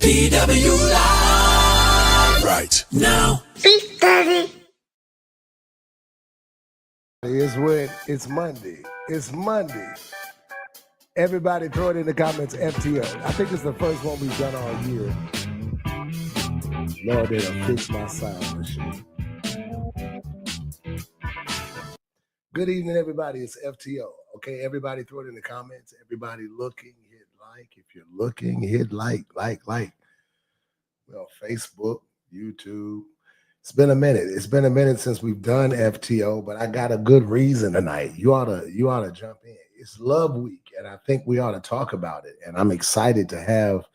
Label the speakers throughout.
Speaker 1: PW Live right now.
Speaker 2: Big Daddy.
Speaker 3: It's Monday. It's Monday. Everybody throw it in the comments, FTO. I think it's the first one we've done all year. Lord, it'll fix my sound machine. Good evening, everybody. It's FTO. Okay, everybody throw it in the comments. Everybody looking, hit like. If you're looking, hit like. Well, Facebook, YouTube. It's been a minute. It's been a minute since we've done FTO, but I got a good reason tonight. You ought to jump in. It's Love Week, and I think we ought to talk about it. And I'm excited to have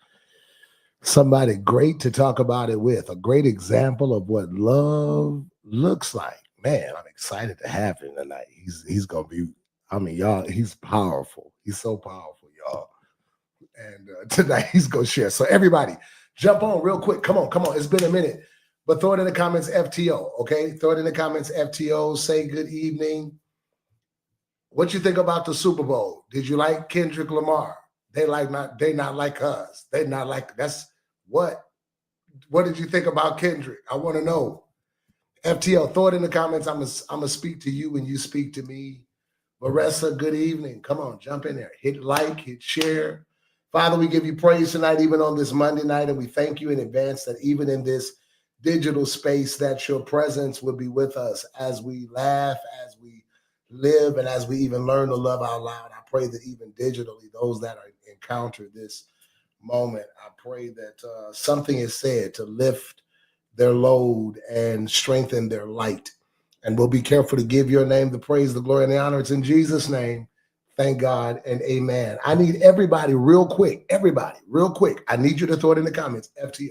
Speaker 3: somebody great to talk about it with, a great example of what love looks like. Man, I'm excited to have him tonight. He's gonna be, I mean, y'all, he's powerful. He's so powerful, y'all. And tonight he's gonna share. So everybody, jump on real quick. Come on. It's been a minute. But throw it in the comments, FTO, okay? Throw it in the comments, FTO. Say good evening. What you think about the Super Bowl? Did you like Kendrick Lamar? They not like us. They not like, that's what? What did you think about Kendrick? I want to know. FTO, throw it in the comments. I'm gonna speak to you when you speak to me. Marissa, good evening. Come on, jump in there. Hit like, hit share. Father, we give you praise tonight, even on this Monday night, and we thank you in advance that even in this digital space, that your presence will be with us as we laugh, as we live, and as we even learn to love out loud. I pray that even digitally, those that are encounter this moment, I pray that something is said to lift their load and strengthen their light. And we'll be careful to give your name the praise, the glory, and the honor. It's in Jesus' name. Thank God and amen. I need everybody real quick. I need you to throw it in the comments, FTO.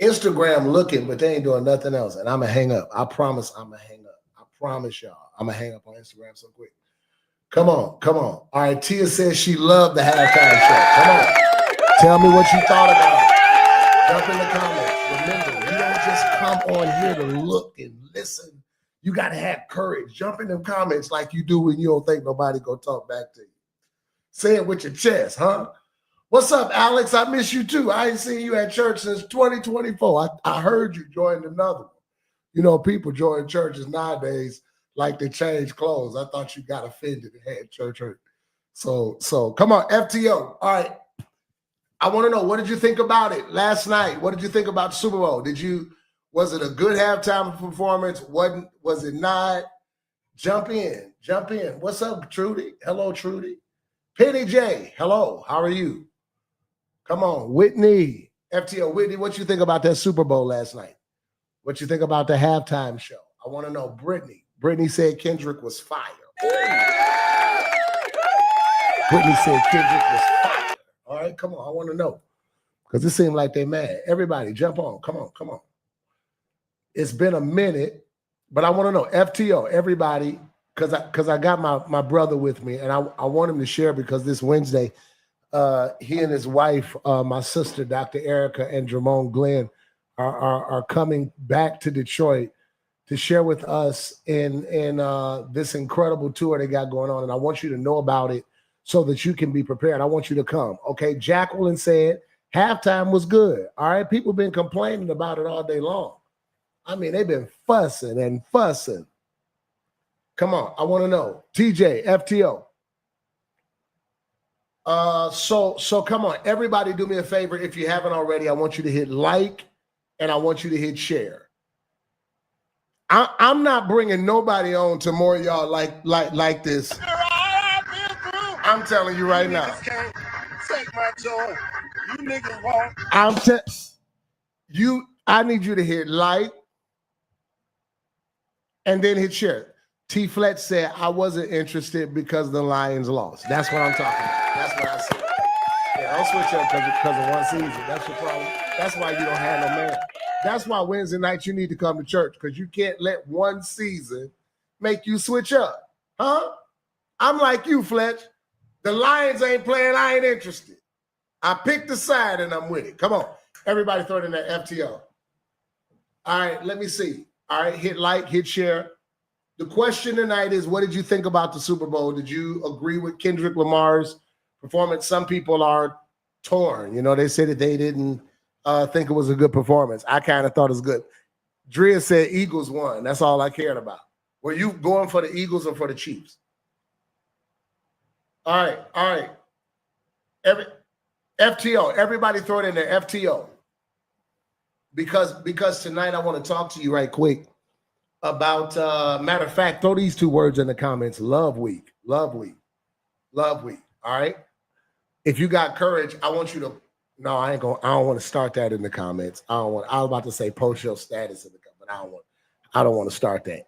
Speaker 3: Instagram looking, but they ain't doing nothing else. And I'm going to hang up. I promise I'm going to hang up. I promise y'all. I'm going to hang up on Instagram so quick. Come on. All right, Tia says she loved the halftime show. Come on. Tell me what you thought about it. Jump in the comments. Remember, you don't just come on here to look and listen. You got to have courage. Jump in the comments like you do when you don't think nobody going to talk back to you. Say it with your chest, huh? What's up, Alex? I miss you too. I ain't seen you at church since 2024. I heard you joined another one. You know, people join churches nowadays like they change clothes. I thought you got offended and had church hurt. So come on, FTO. All right. I want to know, what did you think about it last night? What did you think about the Super Bowl? Was it a good halftime performance? Was it not? Jump in. What's up, Trudy? Hello, Trudy. Penny J, hello. How are you? Come on, Whitney. FTO, Whitney, what you think about that Super Bowl last night? What you think about the halftime show? I want to know. Brittany said Kendrick was fire. Brittany said Kendrick was fire. All right, come on. I want to know. Because it seemed like they mad. Everybody, jump on. Come on. It's been a minute, but I want to know. FTO, everybody, because I got my brother with me, and I want him to share, because this Wednesday, he and his wife, my sister, Dr. Erica and Jermone Glenn, are coming back to Detroit to share with us in this incredible tour they got going on. And I want you to know about it so that you can be prepared. I want you to come. Okay. Jacqueline said halftime was good. All right. People been complaining about it all day long. I mean, they've been fussing and fussing. Come on. I want to know. TJ, FTO. So come on, everybody, do me a favor. If you haven't already, I want you to hit like and I want you to hit share. I'm not bringing nobody on to more of y'all like this. I'm telling you right now. Can't take my joy. You niggas won't. I need you to hit like and then hit share. T. Fletch said, I wasn't interested because the Lions lost. That's what I'm talking about. That's what I said. Yeah, don't switch up because of one season. That's your problem. That's why you don't have no man. That's why Wednesday night you need to come to church, because you can't let one season make you switch up. Huh? I'm like you, Fletch. The Lions ain't playing. I ain't interested. I picked the side and I'm with it. Come on. Everybody throw it in that FTO. All right, let me see. All right, hit like, hit share. The question tonight is, what did you think about the Super Bowl? Did you agree with Kendrick Lamar's performance? Some people are torn. You know, they said that they didn't think it was a good performance. I kind of thought it was good. Drea said Eagles won. That's all I cared about. Were you going for the Eagles or for the Chiefs? All right. FTO, everybody throw it in there, FTO. Because tonight I want to talk to you right quick about, matter of fact, throw these 2 words in the comments, love week. All right? If you got courage, I want you to, no, I don't want to start that in the comments. I was about to say post your status in the comments, but I don't want to start that.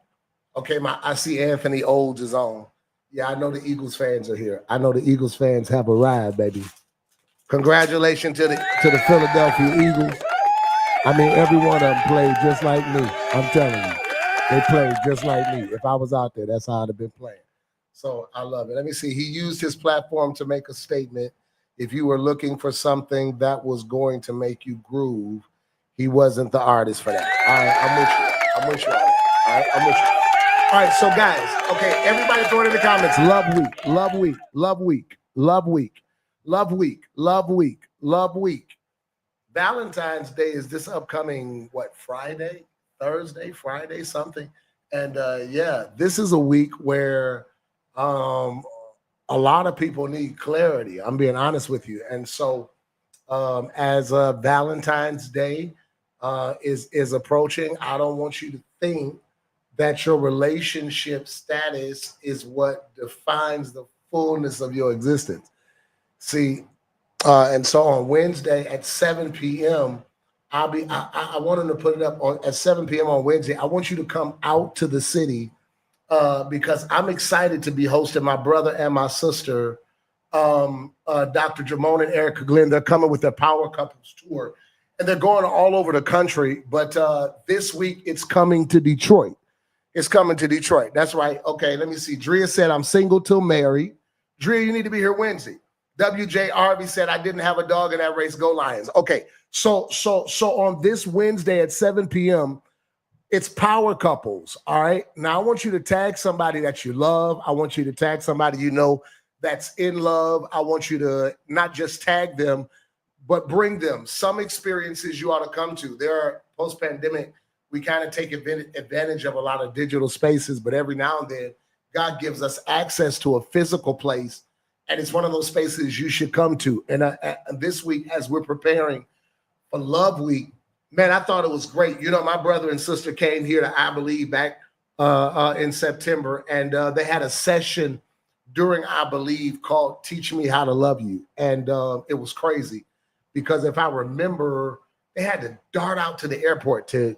Speaker 3: Okay, I see Anthony Olds is on. Yeah, I know the Eagles fans are here. I know the Eagles fans have arrived, baby. Congratulations to the Philadelphia Eagles. I mean, every one of them played just like me. I'm telling you, they played just like me. If I was out there, that's how I'd have been playing. So I love it. Let me see. He used his platform to make a statement. If you were looking for something that was going to make you groove, he wasn't the artist for that. All right, I'm with you. All right, I'm with you. All right, so guys, okay, everybody throw it in the comments. Love week. Valentine's Day is this upcoming, Friday, something. And yeah, this is a week where a lot of people need clarity. I'm being honest with you. And so as Valentine's Day is approaching, I don't want you to think that your relationship status is what defines the fullness of your existence. See, and so on Wednesday at 7 p.m., I want them to put it up at 7 p.m. on Wednesday. I want you to come out to the city because I'm excited to be hosting my brother and my sister, Dr. Jermone and Erica Glenn. They're coming with their Power Couples Tour, and they're going all over the country. But this week, it's coming to Detroit. That's right. Okay, let me see. Drea said, I'm single till married. Drea, you need to be here Wednesday. WJ Harvey said, I didn't have a dog in that race. Go Lions. Okay, so on this Wednesday at 7 p.m., it's Power Couples, all right? Now, I want you to tag somebody that you love. I want you to tag somebody you know that's in love. I want you to not just tag them, but bring them some experiences you ought to come to. There are post-pandemic, we kind of take advantage of a lot of digital spaces, but every now and then, God gives us access to a physical place, and it's one of those spaces you should come to. And this week, as we're preparing for Love Week, man, I thought it was great. You know, my brother and sister came here to I Believe back in September, and they had a session during I Believe called Teach Me How to Love You. And it was crazy because if I remember, they had to dart out to the airport to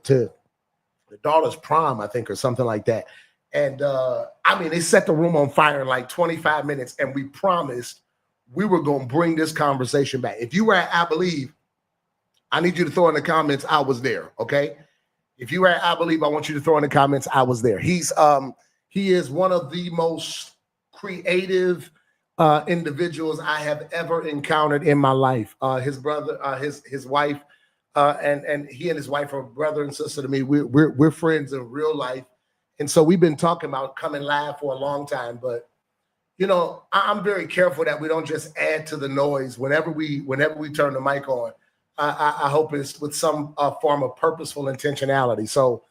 Speaker 3: the daughter's prom, I think, or something like that. And I mean, they set the room on fire in like 25 minutes, and we promised we were going to bring this conversation back. If you were at I Believe, I need you to throw in the comments, I was there, okay? If you were at I Believe, I want you to throw in the comments, I was there. He is one of the most creative individuals I have ever encountered in my life. His brother, his wife, and he and his wife are brother and sister to me. We're friends in real life. And so we've been talking about coming live for a long time, but you know, I'm very careful that we don't just add to the noise whenever we turn the mic on. I hope it's with some form of purposeful intentionality. So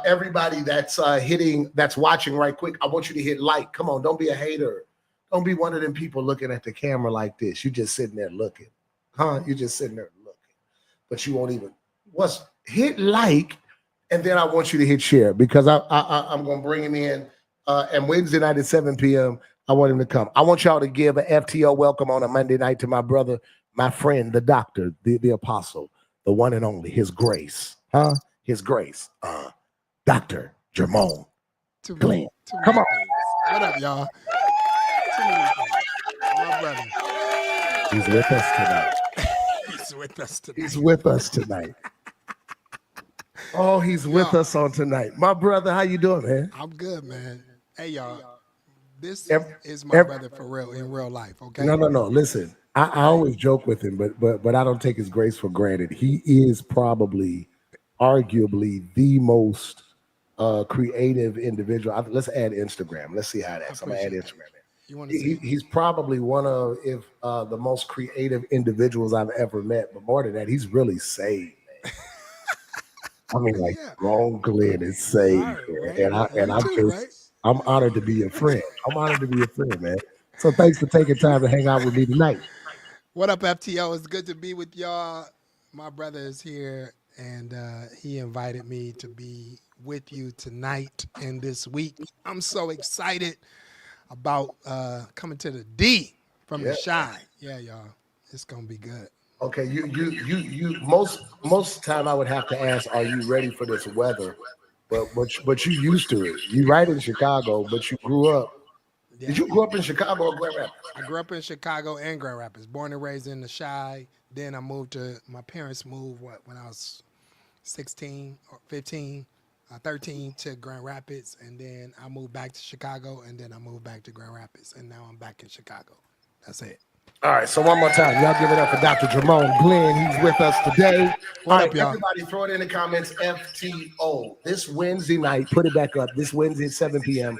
Speaker 3: everybody that's watching right quick, I want you to hit like. Come on, don't be a hater. Don't be one of them people looking at the camera like this. You just sitting there looking. You're just sitting there looking. But you won't even hit like, and then I want you to hit share because I'm going to bring him in. And Wednesday night at 7 p.m., I want him to come. I want y'all to give an FTO welcome on a Monday night to my brother, my friend, the doctor, the apostle, the one and only, His Grace. His Grace. Dr. Jermone Glenn. Come on.
Speaker 2: What up, y'all? My brother.
Speaker 3: He's with us tonight.
Speaker 2: He's with us tonight.
Speaker 3: Oh, he's with us on tonight. My brother, how you doing, man?
Speaker 2: I'm good, man. Hey, y'all. This is my brother for real, in real life, okay?
Speaker 3: No. Listen, I always joke with him, but I don't take his grace for granted. He is probably, arguably, the most creative individual. Let's add Instagram. Let's see how that's. I'm going to add Instagram.
Speaker 2: You want to see?
Speaker 3: He's probably one of, if the most creative individuals I've ever met. But more than that, he's really saved. I mean, like
Speaker 2: Yeah.
Speaker 3: Jermone Glenn is saved,
Speaker 2: All right,
Speaker 3: man.
Speaker 2: man. You
Speaker 3: I'm
Speaker 2: too, right?
Speaker 3: just, I'm honored to be your friend. I'm honored to be your friend, man. So thanks for taking time to hang out with me tonight.
Speaker 2: What up, FTO? It's good to be with y'all. My brother is here, and he invited me to be with you tonight and this week. I'm so excited about coming to the D from the
Speaker 3: Yeah.
Speaker 2: Shy. Yeah, y'all. It's gonna be good.
Speaker 3: Okay. You. Most time I would have to ask, are you ready for this weather? But you used to it. You right in Chicago, but you grew up. Did
Speaker 2: Yeah.
Speaker 3: you grow up in Chicago or Grand Rapids?
Speaker 2: I grew up in Chicago and Grand Rapids. Born and raised in the Shy. Then I moved to. My parents moved when I was 16 or 15, 13 to Grand Rapids, and then I moved back to Chicago, and then I moved back to Grand Rapids, and now I'm back in Chicago. That's it.
Speaker 3: All right, so one more time, y'all give it up for Dr. Jermone Glenn. He's with us today.
Speaker 2: What
Speaker 3: All
Speaker 2: up,
Speaker 3: right,
Speaker 2: y'all?
Speaker 3: everybody, throw it in the comments. FTO this Wednesday night. Put it back up. This Wednesday at 7 p.m.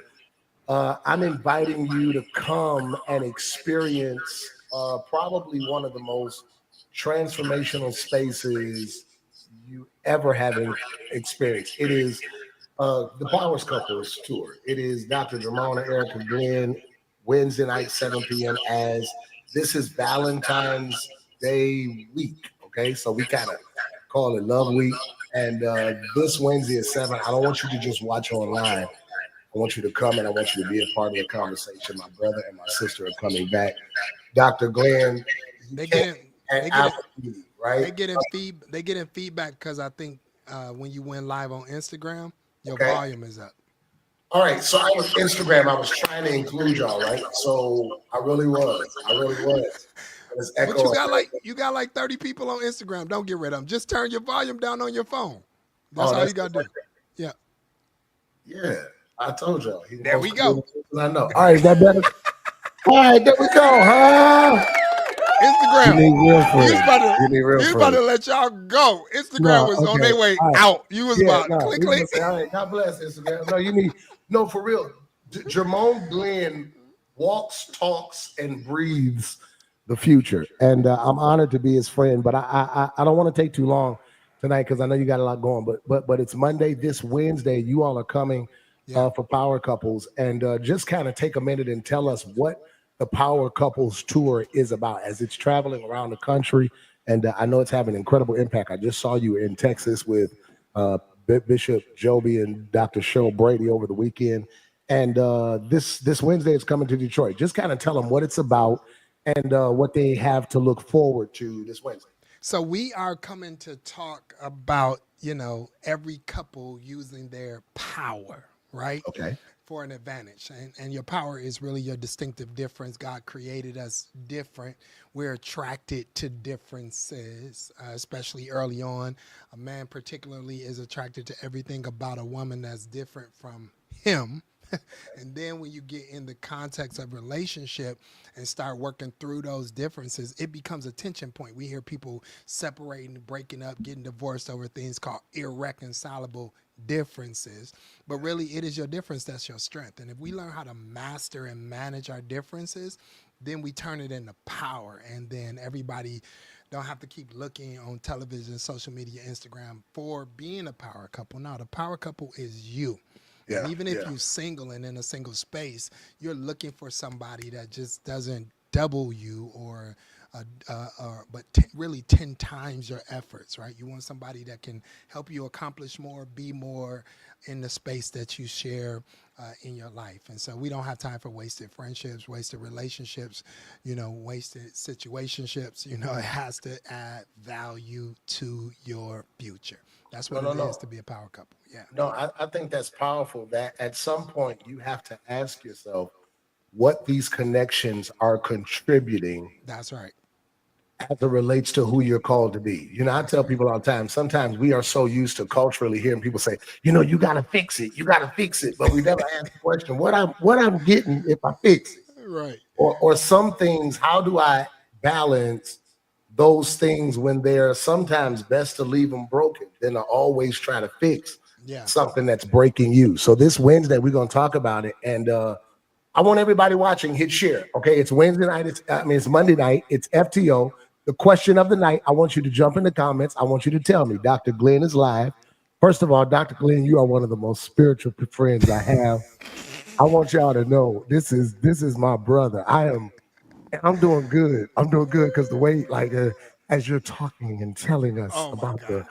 Speaker 3: I'm inviting you to come and experience probably one of the most transformational spaces you ever have experienced. It is the Powers Couples Tour. It is Dr. Jermone and Erica Glenn, Wednesday night, 7 p.m. as this is Valentine's Day week. Okay, so we kind of call it Love Week. And this Wednesday at 7, I don't want you to just watch online. I want you to come and I want you to be a part of the conversation. My brother and my sister are coming back. Dr. Glenn,
Speaker 2: They get
Speaker 3: right?
Speaker 2: they get in feedback because I think when you went live on Instagram, your
Speaker 3: Okay.
Speaker 2: volume is up.
Speaker 3: All right, so I was Instagram. I was trying to include y'all, right? So I really was. It's
Speaker 2: But you got like 30 people on Instagram. Don't get rid of them. Just turn your volume down on your phone. That's all you got to do. Yeah.
Speaker 3: Yeah, I told y'all.
Speaker 2: There we go.
Speaker 3: I know. All right, is that better? All right, there we go, huh?
Speaker 2: Instagram.
Speaker 3: You need real friends.
Speaker 2: You was about to let y'all go. Instagram was on their way out. You was about click.
Speaker 3: Say, all right, God bless Instagram. No, for real. Jermone Glenn walks, talks, and breathes the future. And I'm honored to be his friend, but I don't want to take too long tonight because I know you got a lot going. But it's Monday, this Wednesday. You all are coming for Power Couples, and just kind of take a minute and tell us what the Power Couples Tour is about as it's traveling around the country. And I know it's having incredible impact. I just saw you in Texas with Bishop Joby and Dr. Cheryl Brady over the weekend. And this Wednesday it's coming to Detroit. Just kind of tell them what it's about and what they have to look forward to this Wednesday.
Speaker 2: So we are coming to talk about, every couple using their power, right?
Speaker 3: Okay.
Speaker 2: For an advantage. And your power is really your distinctive difference. God created us different. We're attracted to differences, especially early on. A man particularly is attracted to everything about a woman that's different from him. And then when you get in the context of relationship and start working through those differences, it becomes a tension point. We hear people separating, breaking up, getting divorced over things called irreconcilable differences. But really, it is your difference that's your strength. And if we learn how to master and manage our differences, then we turn it into power. And then everybody don't have to keep looking on television, social media, Instagram for being a power couple. No, the power couple is you. Yeah, and even if you're single and in a single space, you're looking for somebody that just doesn't double you really 10 times your efforts, right? You want somebody that can help you accomplish more, be more in the space that you share in your life. And so we don't have time for wasted friendships, wasted relationships, wasted situationships. It has to add value to your future. That's what it is to be a power couple. Yeah.
Speaker 3: No, I think that's powerful that at some point you have to ask yourself what these connections are contributing.
Speaker 2: That's right.
Speaker 3: As it relates to who you're called to be. I tell people all the time, sometimes we are so used to culturally hearing people say, you got to fix it. You got to fix it. But we never ask the question, what I'm getting if I fix it?
Speaker 2: Right.
Speaker 3: Or some things, how do I balance those things when they're sometimes best to leave them broken than to always try to fix something that's breaking you. So this Wednesday, we're going to talk about it. And I want everybody watching hit share. Okay, it's Wednesday night. It's Monday night. It's FTO. The question of the night. I want you to jump in the comments. I want you to tell me. Dr. Glenn is live. First of all, Dr. Glenn, you are one of the most spiritual friends I have. I want y'all to know this is my brother. I'm doing good. I'm doing good because the way, like, as you're talking and telling us about do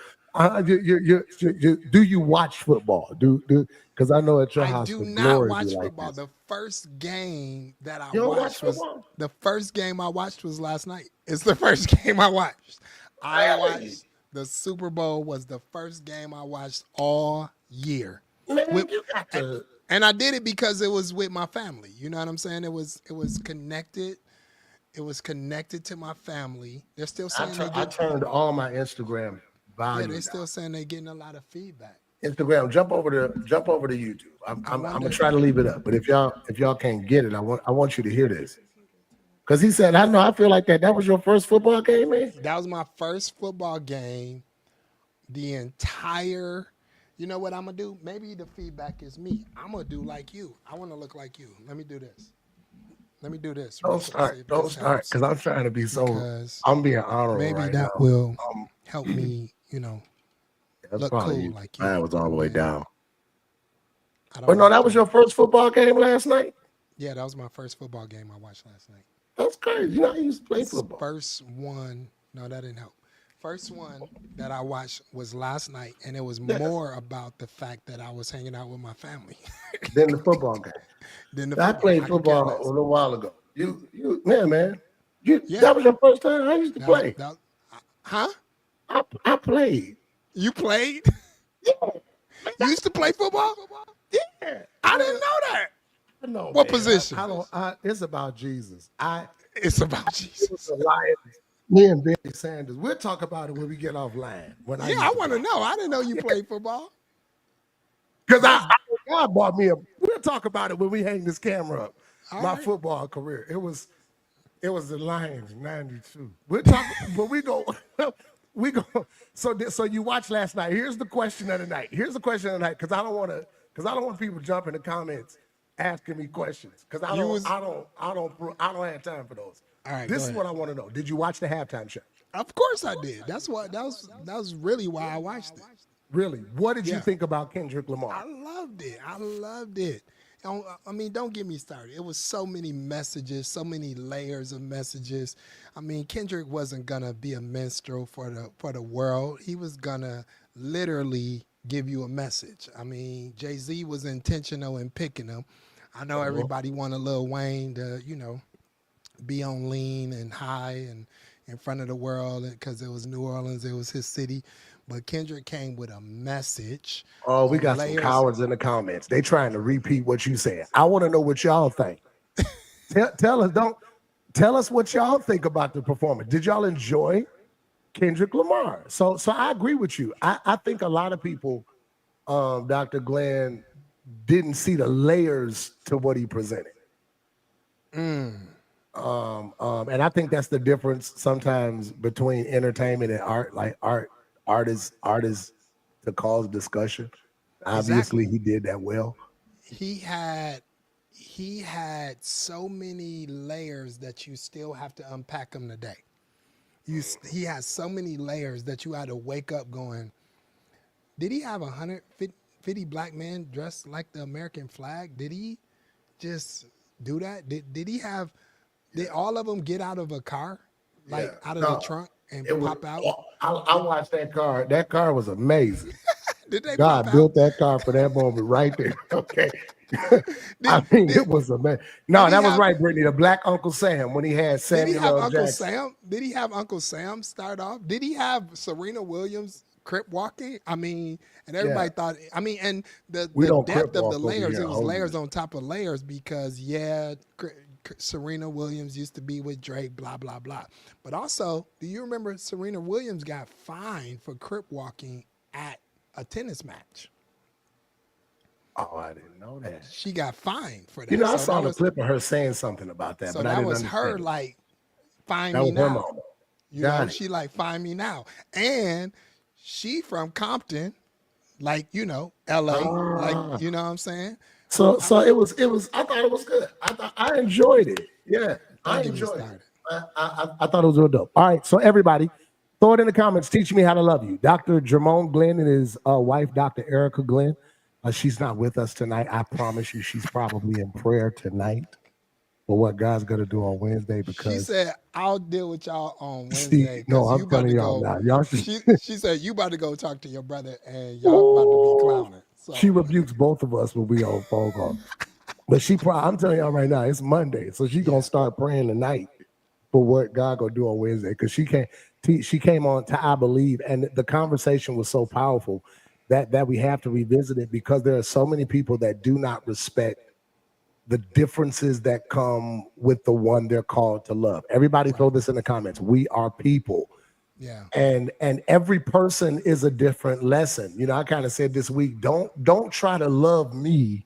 Speaker 3: you watch football? Do because I know at your house
Speaker 2: do
Speaker 3: the
Speaker 2: not
Speaker 3: glory
Speaker 2: watch
Speaker 3: be like
Speaker 2: football.
Speaker 3: this.
Speaker 2: The first game that I
Speaker 3: You don't watch
Speaker 2: watched was
Speaker 3: football?
Speaker 2: the first game I watched was last night. It's the first game I watched. I watched the Super Bowl was the first game I watched all year.
Speaker 3: Man, you got to.
Speaker 2: And I did it because it was with my family. You know what I'm saying? It was connected. It was connected to my family. They're still saying
Speaker 3: I turned all my Instagram volume.
Speaker 2: Yeah, they're
Speaker 3: down.
Speaker 2: still saying they're getting a lot of feedback.
Speaker 3: Instagram, jump over to YouTube. I'm gonna try to leave it up, but if y'all can't get it, I want you to hear this. Because he said, I feel like that was your first football game, man.
Speaker 2: That was my first football game. The entire, you know what I'm gonna do? Maybe the feedback is me. I'm gonna do like you. I want to look like you. Let me do this.
Speaker 3: Don't start, because I'm trying to be I'm being honorable
Speaker 2: maybe
Speaker 3: right
Speaker 2: that
Speaker 3: now.
Speaker 2: will help me,
Speaker 3: That's
Speaker 2: look
Speaker 3: probably
Speaker 2: cool like you.
Speaker 3: Mine was all the way down.
Speaker 2: But
Speaker 3: no, that was your first football game last night?
Speaker 2: Yeah, that was my first football game I watched last night.
Speaker 3: That's crazy. You know, I used to play football.
Speaker 2: First one, no, that didn't help. First one that I watched was last night, and it was more about the fact that I was hanging out with my family
Speaker 3: than the football game. I played football a little while ago. You man. That was your first time? I used to play.
Speaker 2: Huh?
Speaker 3: I played.
Speaker 2: You played?
Speaker 3: Yeah.
Speaker 2: You used to play football?
Speaker 3: Yeah.
Speaker 2: I didn't know that.
Speaker 3: No,
Speaker 2: what position?
Speaker 3: It's about Jesus.
Speaker 2: It's about Jesus.
Speaker 3: Me and Barry Sanders. We'll talk about it when we get offline.
Speaker 2: I want to know. I didn't know you played football.
Speaker 3: Because God bought me we'll talk about it when we hang this camera up. My football career. It was the Lions, 92. We'll talk, but we go. So you watched last night. Here's the question of the night. Because I don't want people jumping in the comments asking me questions. Because I don't have time for those.
Speaker 2: All right,
Speaker 3: this is what I want to know. Did you watch the halftime show?
Speaker 2: Of course I did. That was really why I watched it.
Speaker 3: Really? What did you think about Kendrick Lamar?
Speaker 2: I loved it. I mean, don't get me started. It was so many messages, so many layers of messages. I mean, Kendrick wasn't gonna be a minstrel for the world. He was gonna literally give you a message. I mean, Jay-Z was intentional in picking him. I know everybody wanted Lil Wayne to, be on lean and high and in front of the world because it was New Orleans, it was his city. But Kendrick came with a message.
Speaker 3: Oh, we got some cowards in the comments. They trying to repeat what you said. I want to know what y'all think. Tell us what y'all think about the performance. Did y'all enjoy Kendrick Lamar? So I agree with you. I think a lot of people, Dr. Glenn, didn't see the layers to what he presented. And I think that's the difference sometimes between entertainment and art. Like art is to cause discussion. Obviously, he did that well.
Speaker 2: He had so many layers that you still have to unpack them today. He has so many layers that you had to wake up going, did he have 150 black men dressed like the American flag? Did he just do that? Did he have? Did all of them get out of a car, out of the trunk and pop out?
Speaker 3: I watched that car. That car was amazing.
Speaker 2: Did they
Speaker 3: God built that car for that moment right there. Okay. It was amazing. No, that was right, Brittany. The black Uncle Sam when he had Samuel L. Jackson.
Speaker 2: Did he have Uncle Sam start off? Did he have Serena Williams crip walking? I mean, and everybody thought, and the depth of the layers, it was layers on top of layers because, Serena Williams used to be with Drake, blah, blah, blah. But also, do you remember Serena Williams got fined for crip walking at a tennis match?
Speaker 3: Oh, I didn't know that.
Speaker 2: She got fined for that.
Speaker 3: I saw the clip of her saying something about that, but I didn't understand.
Speaker 2: Her like, find me now. She like, find me now. And she from Compton, like, LA, like, you know what I'm saying?
Speaker 3: So I thought it was good. I enjoyed it. Yeah, I
Speaker 2: Don't get me
Speaker 3: enjoyed it.
Speaker 2: started.
Speaker 3: I thought it was real dope. All right, so everybody, throw it in the comments. Teach me how to love you. Dr. Jermone Glenn and his wife, Dr. Erica Glenn. She's not with us tonight. I promise you, she's probably in prayer tonight for what God's gonna do on Wednesday
Speaker 2: She
Speaker 3: because
Speaker 2: said, "I'll deal with y'all on
Speaker 3: see,
Speaker 2: Wednesday
Speaker 3: no,
Speaker 2: because
Speaker 3: I'm
Speaker 2: you about
Speaker 3: telling
Speaker 2: to
Speaker 3: y'all
Speaker 2: go."
Speaker 3: now. Y'all should
Speaker 2: She said you about to go talk to your brother and y'all about to be clowning.
Speaker 3: she
Speaker 2: So
Speaker 3: rebukes both of us when we on phone call. But I'm telling y'all right now, it's Monday. So she's gonna start praying tonight for what God gonna do on Wednesday. Because she came on to I Believe, and the conversation was so powerful that we have to revisit it because there are so many people that do not respect the differences that come with the one they're called to love. Everybody throw this in the comments. We are people.
Speaker 2: yeah,
Speaker 3: And every person is a different lesson. You know, I kind of said this week, don't try to love me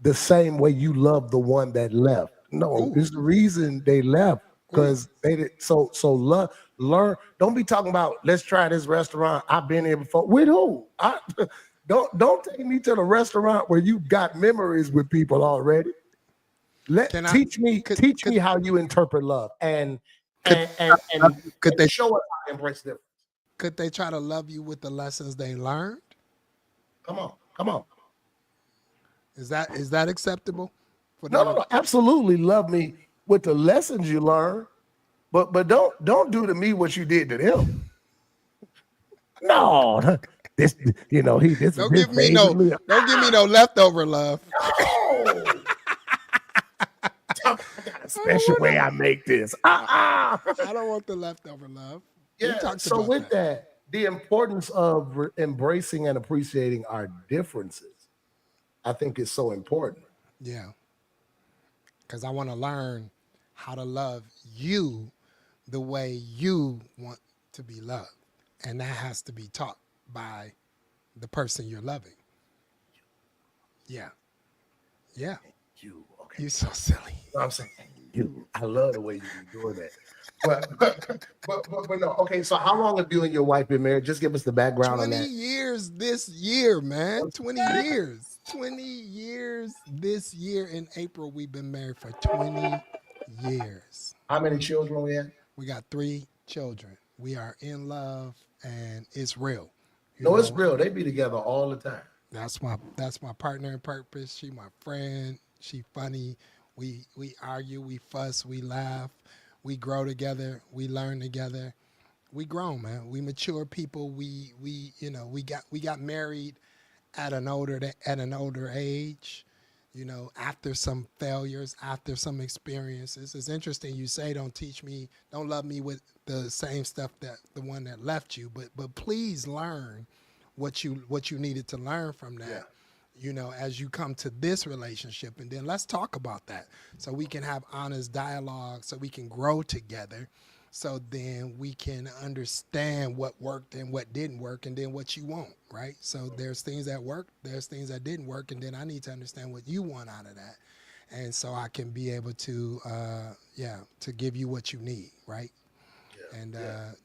Speaker 3: the same way you love the one that left. No,
Speaker 2: ooh,
Speaker 3: it's the reason they left
Speaker 2: ooh.
Speaker 3: because they did so love learn. Don't be talking about let's try this restaurant. I've been here before. With who? Don't take me to the restaurant where you got memories with people already.
Speaker 2: Can I?
Speaker 3: Teach me
Speaker 2: Could
Speaker 3: how you interpret love and
Speaker 2: could
Speaker 3: and and and,
Speaker 2: could
Speaker 3: and
Speaker 2: they
Speaker 3: show us how to embrace difference.
Speaker 2: could they try to love you with the lessons they learned?
Speaker 3: Come on.
Speaker 2: Is that acceptable for
Speaker 3: No,
Speaker 2: them
Speaker 3: no,
Speaker 2: to?
Speaker 3: no. Absolutely love me with the lessons you learn, but don't do to me what you did to them. No, this this is
Speaker 2: Don't
Speaker 3: his
Speaker 2: give me no
Speaker 3: baby.
Speaker 2: don't give me no leftover love.
Speaker 3: No, I got a
Speaker 2: I don't
Speaker 3: special
Speaker 2: want
Speaker 3: way I make this.
Speaker 2: I don't want the leftover love. We
Speaker 3: Yeah.
Speaker 2: talked
Speaker 3: So
Speaker 2: about
Speaker 3: with
Speaker 2: that.
Speaker 3: that, the importance of embracing and appreciating our differences, I think, is so important.
Speaker 2: Yeah, because I want to learn how to love you the way you want to be loved, and that has to be taught by the person you're loving. Yeah, yeah.
Speaker 3: You okay?
Speaker 2: You're so silly.
Speaker 3: You know what I'm saying? You, I love the way you be doing that. But no. Okay, so how long have you and your wife been married? Just give us the background on
Speaker 2: 20
Speaker 3: that.
Speaker 2: years this year, man. 20 years. 20 years this year in April. We've been married for 20 years.
Speaker 3: How many children we have?
Speaker 2: We got 3 children. We are in love and it's real. You
Speaker 3: No, it's
Speaker 2: know,
Speaker 3: real. They be together all the time.
Speaker 2: that's my partner in purpose. She my friend. She funny. We argue, we fuss, we laugh, we grow together, we learn together. We grown, man. We mature people. We we got married at an older age. After some failures, after some experiences. It's interesting you say don't love me with the same stuff that the one that left you, but please learn what you needed to learn from
Speaker 3: Yeah.
Speaker 2: that. As you come to this relationship, and then let's talk about that so we can have honest dialogue, so we can grow together, so then we can understand what worked and what didn't work, and then what you want, right? So there's things that worked, there's things that didn't work, and then I need to understand what you want out of that, and so I can be able to to give you what you need, right? And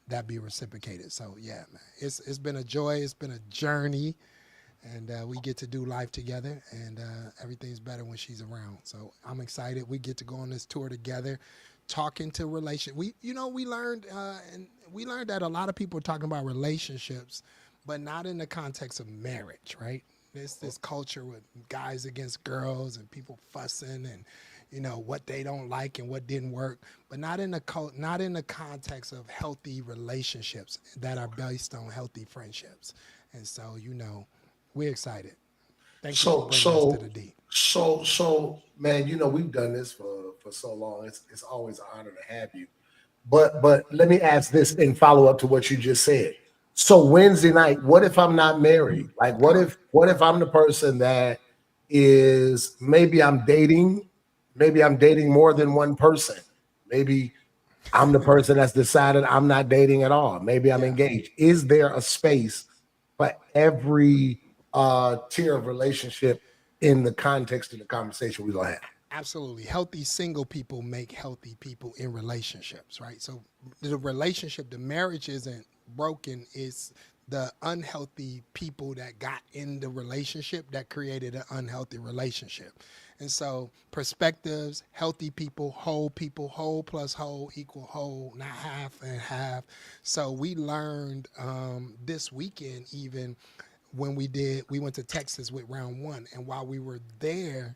Speaker 2: that be reciprocated. So yeah, man, it's been a joy, it's been a journey, and we get to do life together, and everything's better when she's around. So I'm excited. We get to go on this tour together, talking to relation. We learned and we learned that a lot of people are talking about relationships, but not in the context of marriage, right? There's this culture with guys against girls and people fussing and what they don't like and what didn't work, but not in the context of healthy relationships that are based on healthy friendships. And so we're excited. Thank you for
Speaker 3: So
Speaker 2: bringing us to the
Speaker 3: so
Speaker 2: D.
Speaker 3: man, we've done this for so long. It's always an honor to have you. But let me ask this in follow up to what you just said. So Wednesday night, what if I'm not married? Like what if I'm the person that is maybe I'm dating more than one person. Maybe I'm the person that's decided I'm not dating at all. Maybe I'm
Speaker 2: Yeah,
Speaker 3: engaged. Is there a space for every tier of relationship in the context of the conversation we're gonna have?
Speaker 2: absolutely. Healthy single people make healthy people in relationships, right? So the relationship, the marriage isn't broken. It's the unhealthy people that got in the relationship that created an unhealthy relationship. And so perspectives, healthy people, whole plus whole equal whole, not half and half. So we learned this weekend even when we went to Texas with round one. And while we were there,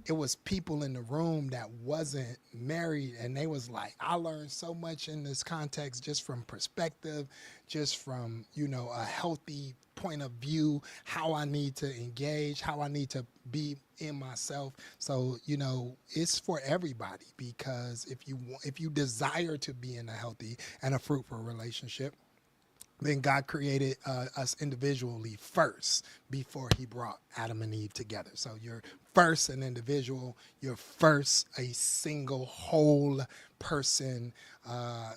Speaker 2: it was people in the room that wasn't married, and they was like, I learned so much in this context just from perspective, just from, a healthy point of view, how I need to engage, how I need to be in myself. So, it's for everybody, because if you desire to be in a healthy and a fruitful relationship, then God created us individually first before he brought Adam and Eve together. So you're first an individual, you're first a single whole person.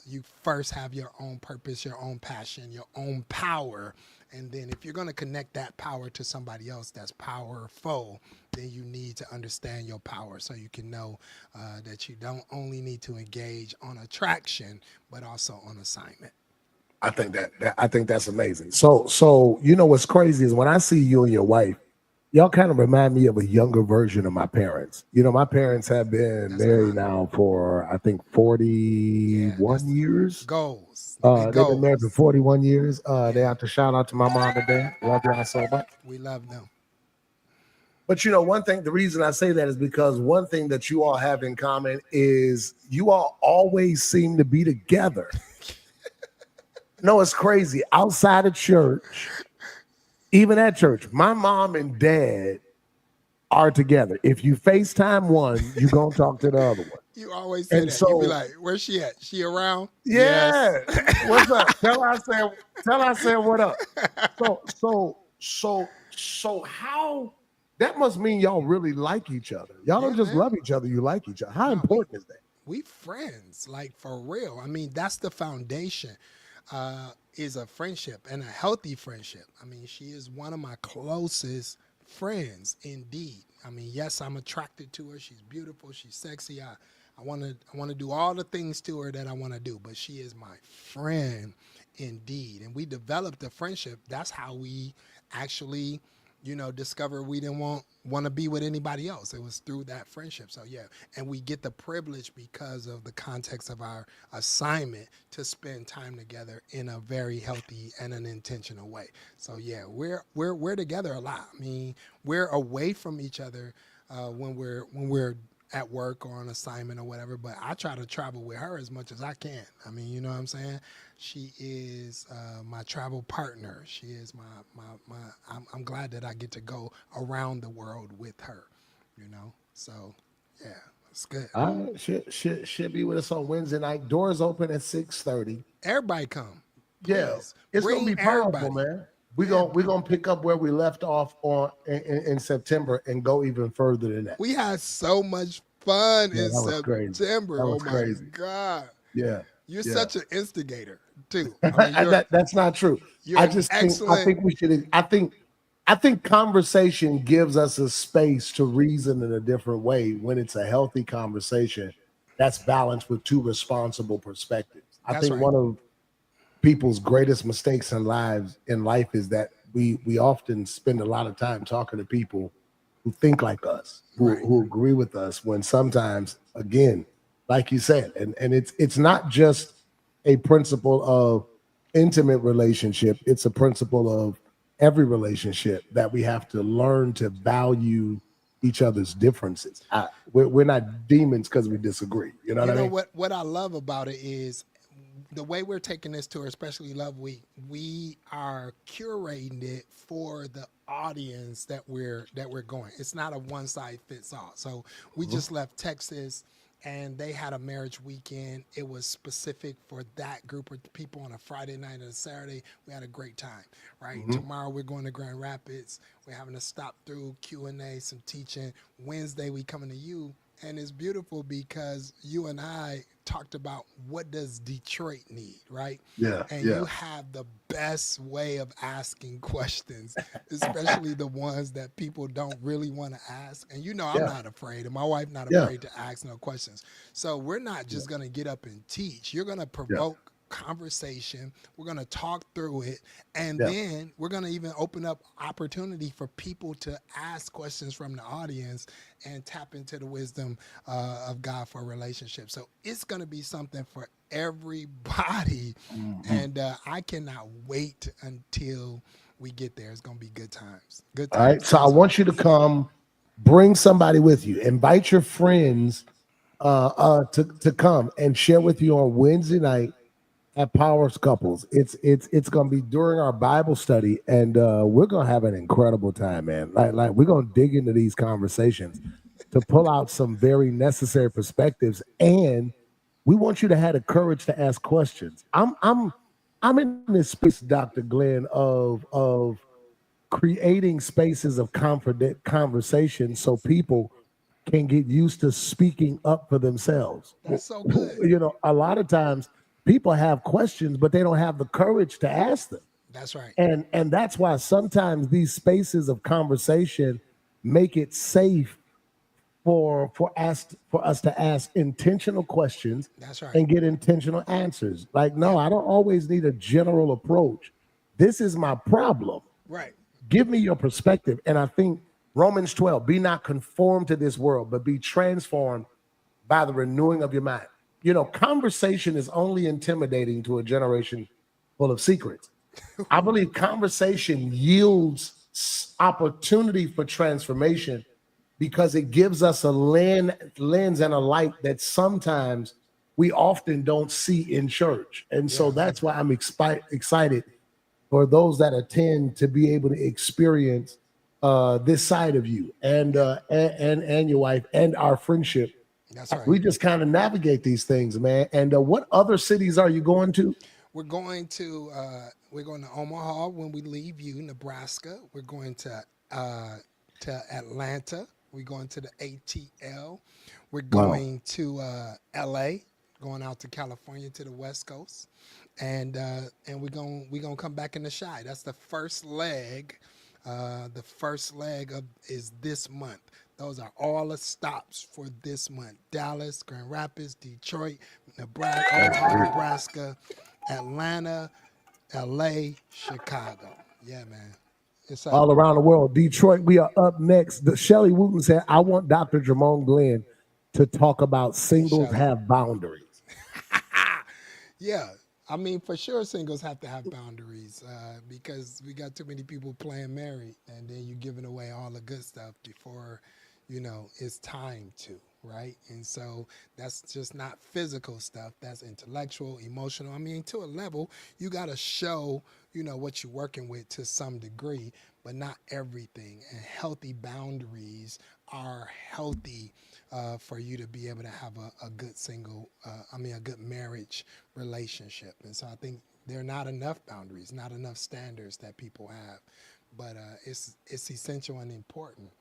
Speaker 2: You first have your own purpose, your own passion, your own power. And then if you're going to connect that power to somebody else that's powerful, then you need to understand your power so you can know that you don't only need to engage on attraction, but also on assignment.
Speaker 3: I think I think that's amazing. So what's crazy is when I see you and your wife, y'all kind of remind me of a younger version of my parents. My parents have been married now for I think 41 years.
Speaker 2: Goals.
Speaker 3: They've been married for 41 years. They have to shout out to my mom and dad. Love y'all so much.
Speaker 2: We love them.
Speaker 3: But one thing, the reason I say that is because one thing that you all have in common is you all always seem to be together. No, it's crazy. Outside of church, even at church, my mom and dad are together. If you FaceTime one, you're going to talk to the other one.
Speaker 2: You always say that. So, you be like, where's she at? She around?
Speaker 3: Yeah. Yes. What's up? Tell her I said what up. So how that must mean y'all really like each other. Y'all don't just love each other, you like each other. How important is that?
Speaker 2: We friends, like for real. I mean, that's the foundation. Is a friendship, and a healthy friendship. I mean, she is one of my closest friends indeed. I mean, yes, I'm attracted to her. She's beautiful. She's sexy. I want to do all the things to her that I want to do, but she is my friend indeed. And we developed a friendship. That's how we actually, discover we didn't want to be with anybody else. It was through that friendship. So yeah, and we get the privilege because of the context of our assignment to spend time together in a very healthy and an intentional way. So yeah, we're together a lot. I mean, we're away from each other when we're at work or on assignment or whatever, but I try to travel with her as much as I can. I mean, you know what I'm saying? She is my travel partner. She is I'm glad that I get to go around the world with her, So yeah, it's good.
Speaker 3: She'll be with us on Wednesday night. Doors open at 6:30.
Speaker 2: Everybody come.
Speaker 3: Please. Yeah, it's gonna be powerful, man. We're gonna pick up where we left off in September and go even further than that.
Speaker 2: We had so much fun in September.
Speaker 3: That was
Speaker 2: crazy. God.
Speaker 3: Yeah.
Speaker 2: You're such an instigator too. I mean,
Speaker 3: that's not true. I think we should. I think conversation gives us a space to reason in a different way when it's a healthy conversation that's balanced with two responsible perspectives. I think one of people's greatest mistakes in life is that we often spend a lot of time talking to people who think like us, who agree with us, when sometimes, again, like you said, and it's not just a principle of intimate relationship, it's a principle of every relationship that we have to learn to value each other's differences. We're not demons because we disagree. You know what I mean?
Speaker 2: What I love about it is the way we're taking this tour, especially Love Week, we are curating it for the audience that we're going. It's not a one size fits all. So we just left Texas and they had a marriage weekend. It was specific for that group of people on a Friday night and a Saturday. We had a great time, right? Tomorrow we're going to Grand Rapids. We're having to stop through Q&A, some teaching. Wednesday we coming to you. And it's beautiful because you and I talked about what does Detroit need, right?
Speaker 3: Yeah.
Speaker 2: And you have the best way of asking questions, especially the ones that people don't really want to ask. And I'm not afraid, and my wife not afraid to ask no questions. So we're not just going to get up and teach. You're going to provoke conversation. We're going to talk through it. And
Speaker 3: Yeah.
Speaker 2: then we're going to even open up opportunity for people to ask questions from the audience and tap into the wisdom of God for relationships. So it's going to be something for everybody. And I cannot wait until we get there. It's going to be good times. Good
Speaker 3: All right.
Speaker 2: times.
Speaker 3: So I want you to come, bring somebody with you, invite your friends to come and share with you on Wednesday night at Powers Couples. It's gonna be during our Bible study, and we're gonna have an incredible time, man. Like we're gonna dig into these conversations to pull out some very necessary perspectives, and we want you to have the courage to ask questions. I'm in this space, Dr. Glenn, of creating spaces of confident conversation so people can get used to speaking up for themselves.
Speaker 2: That's so good.
Speaker 3: A lot of times people have questions, but they don't have the courage to ask them.
Speaker 2: That's right.
Speaker 3: And that's why sometimes these spaces of conversation make it safe for us to ask intentional questions
Speaker 2: That's right.
Speaker 3: and get intentional answers. Like, no,
Speaker 2: Yep.
Speaker 3: I don't always need a general approach. This is my problem.
Speaker 2: Right.
Speaker 3: Give me your perspective. And I think Romans 12, be not conformed to this world, but be transformed by the renewing of your mind. Conversation is only intimidating to a generation full of secrets. I believe conversation yields opportunity for transformation because it gives us a lens and a light that sometimes we often don't see in church. And so
Speaker 2: Yeah.
Speaker 3: that's why I'm excited for those that attend to be able to experience this side of you and your wife and our friendship.
Speaker 2: That's right.
Speaker 3: We just kind of navigate these things, man. And what other cities are you going to?
Speaker 2: We're going to Omaha when we leave you, Nebraska. We're going to Atlanta. We're going to the ATL. We're
Speaker 3: Wow.
Speaker 2: going to LA, going out to California to the West Coast. And we're gonna come back in the Shy. That's the first leg. The first leg is this month. Those are all the stops for this month: Dallas, Grand Rapids, Detroit, Nebraska, Omaha, Nebraska, Atlanta, LA, Chicago. Yeah, man. It's up.
Speaker 3: All around the world. Detroit, we are up next. Shelly Wooten said, I want Dr. Jermone Glenn to talk about
Speaker 2: Hey,
Speaker 3: singles
Speaker 2: Shelly.
Speaker 3: have boundaries.
Speaker 2: Yeah, I mean, for sure, singles have to have boundaries because we got too many people playing married, and then you're giving away all the good stuff before, it's time to, right? And so that's just not physical stuff. That's intellectual, emotional. I mean, to a level, you got to show, what you're working with to some degree, but not everything. And healthy boundaries are healthy for you to be able to have a good a good marriage relationship. And so I think there are not enough boundaries, not enough standards that people have, but it's essential and important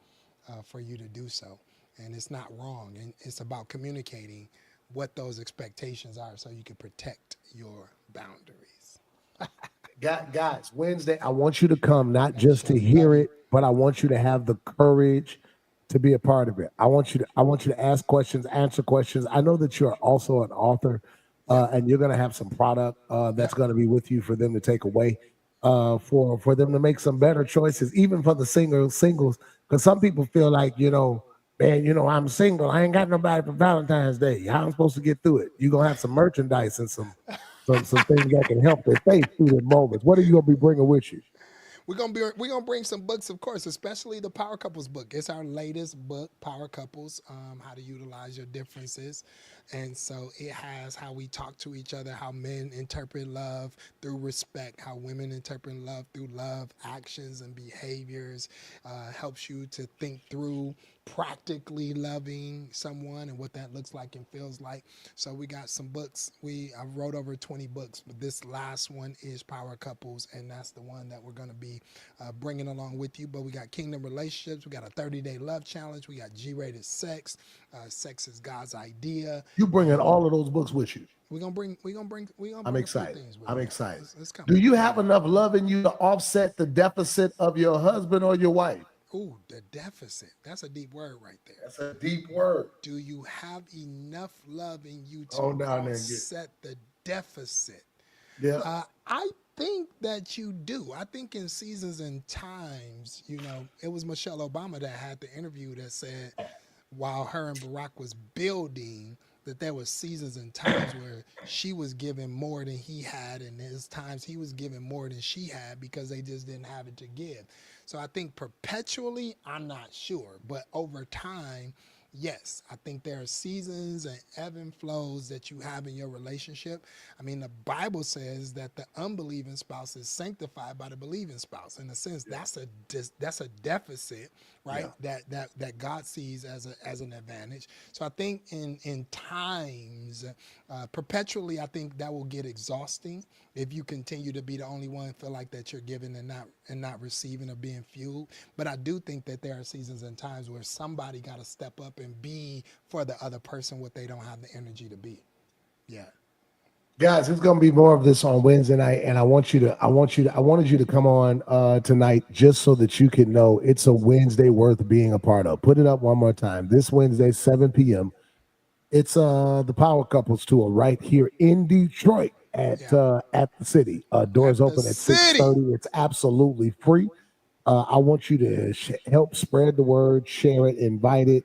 Speaker 2: for you to do so. And it's not wrong. And it's about communicating what those expectations are so you can protect your boundaries.
Speaker 3: Guys, Wednesday, I want you to come, not
Speaker 2: Hey,
Speaker 3: just to
Speaker 2: Shelly, love
Speaker 3: hear
Speaker 2: you.
Speaker 3: it, but I want you to have the courage to be a part of it. I want you to ask questions, answer questions. I know that you're also an author,
Speaker 2: Yep.
Speaker 3: and you're going to have some product that's
Speaker 2: Yep.
Speaker 3: going to be with you for them to take away, for them to make some better choices, even for the singles. Because some people feel like, man, I'm single. I ain't got nobody for Valentine's Day. How am I supposed to get through it? You're gonna have some merchandise and some things that can help their faith through the moments. What are you gonna be bringing with you?
Speaker 2: We're gonna bring some books, of course, especially the Power Couples book. It's our latest book, Power Couples, How to Utilize Your Differences. And so it has how we talk to each other, how men interpret love through respect, how women interpret love through love, actions and behaviors. Helps you to think through practically loving someone and what that looks like and feels like. So we got some books. I wrote over 20 books, but this last one is Power Couples, and that's the one that we're going to be bringing along with you. But we got Kingdom Relationships. We got a 30-day love challenge. We got G-rated sex. Sex is God's idea.
Speaker 3: You bringing all of those books with you.
Speaker 2: We're gonna
Speaker 3: I'm
Speaker 2: bring a few
Speaker 3: excited.
Speaker 2: things with
Speaker 3: I'm
Speaker 2: us.
Speaker 3: excited.
Speaker 2: It's coming.
Speaker 3: Do you have enough love in you to offset the deficit of your husband or your wife?
Speaker 2: Ooh, the deficit. That's a deep word right there.
Speaker 3: That's a deep word.
Speaker 2: Do you have enough love in you to
Speaker 3: Hold down there and get.
Speaker 2: offset the deficit?
Speaker 3: Yeah.
Speaker 2: I think that you do. I think in seasons and times, it was Michelle Obama that had the interview that said while her and Barack was building, that there was seasons and times where she was given more than he had, and there's times he was given more than she had because they just didn't have it to give. So I think perpetually, I'm not sure, but over time, yes, I think there are seasons and ebb and flows that you have in your relationship. I mean, the Bible says that the unbelieving spouse is sanctified by the believing spouse. In a sense, that's a deficit, right?
Speaker 3: Yeah.
Speaker 2: That God sees as an advantage. So I think in times, perpetually, I think that will get exhausting if you continue to be the only one feel like that you're giving and not receiving or being fueled. But I do think that there are seasons and times where somebody got to step up and be for the other person what they don't have the energy to be. Yeah.
Speaker 3: Guys, it's gonna be more of this on Wednesday night, and I wanted you to come on tonight just so that you can know it's a Wednesday worth being a part of. Put it up one more time. This Wednesday, 7 p.m. It's the Power Couples tour right here in Detroit at the city. Doors open at 6:30. It's absolutely free. I want you to help spread the word, share it, invite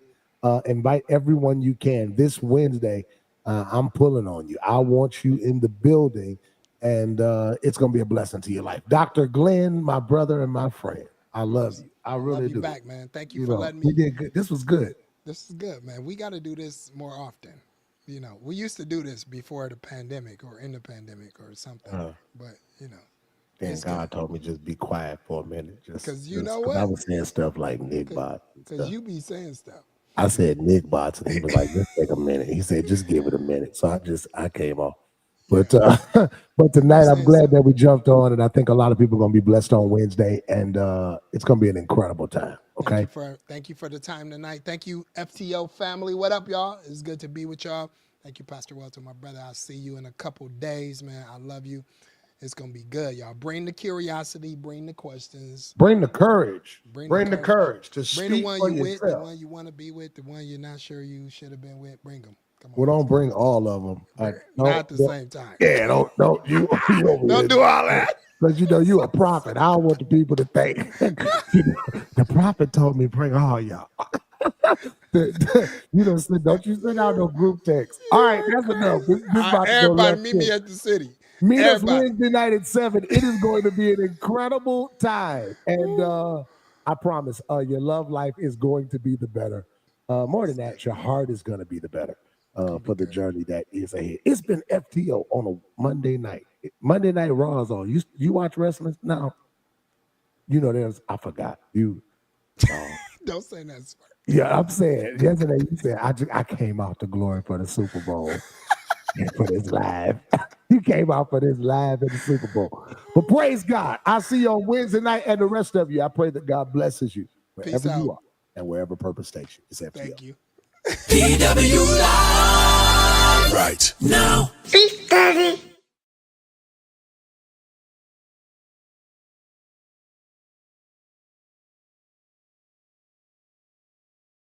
Speaker 3: everyone you can. This Wednesday, I'm pulling on you. I want you in the building, and it's going to be a blessing to your life. Dr. Glenn, my brother and my friend, I love you. I really do.
Speaker 2: Back, man. Thank you for letting me.
Speaker 3: We did good. This was good.
Speaker 2: This is good, man. We got to do this more often. We used to do this before the pandemic or in the pandemic or something, but
Speaker 3: And God told me just be quiet for a minute.
Speaker 2: Because know what?
Speaker 3: I was saying stuff like Nick Bots.
Speaker 2: Because you be saying stuff.
Speaker 3: I said Nick Bots, and he was like, just take a minute. He said, just give it a minute. So I came off. But tonight, I'm glad that we jumped on, and I think a lot of people are going to be blessed on Wednesday, and it's going to be an incredible time. Okay?
Speaker 2: Thank you for the time tonight. Thank you, FTO family. What up, y'all? It's good to be with y'all. Thank you, Pastor Welter, my brother. I'll see you in a couple days, man. I love you. It's going to be good, y'all. Bring the curiosity. Bring the questions.
Speaker 3: Bring the courage. Bring the courage to speak
Speaker 2: the one
Speaker 3: for
Speaker 2: you
Speaker 3: yourself.
Speaker 2: with, the one you want to be with, the one you're not sure you should have been with. Bring them. Come on.
Speaker 3: Well, don't bring all of them.
Speaker 2: Not at the same time.
Speaker 3: Yeah, don't you
Speaker 2: don't do all that.
Speaker 3: Because you a prophet. I don't want the people to think. The prophet told me bring all y'all. Don't you send out no group text. All right, that's enough.
Speaker 2: Everybody meet me at the city.
Speaker 3: Meet us Wednesday night at 7. It is going to be an incredible time. And I promise your love life is going to be the better. More than that, your heart is going to be the better for the journey that is ahead. It's been FTO on a Monday night. Monday Night Raw is on. You watch wrestling? No. I forgot.
Speaker 2: Don't say that.
Speaker 3: Yeah, I'm saying, yesterday you said, I came out to glory for the Super Bowl and for this live. You came out for this live in the Super Bowl. But praise God. I'll see you on Wednesday night, and the rest of you, I pray that God blesses you wherever you are and wherever purpose takes you. It's FTO.
Speaker 2: Thank you.
Speaker 1: PW Live right now.
Speaker 4: 6:30.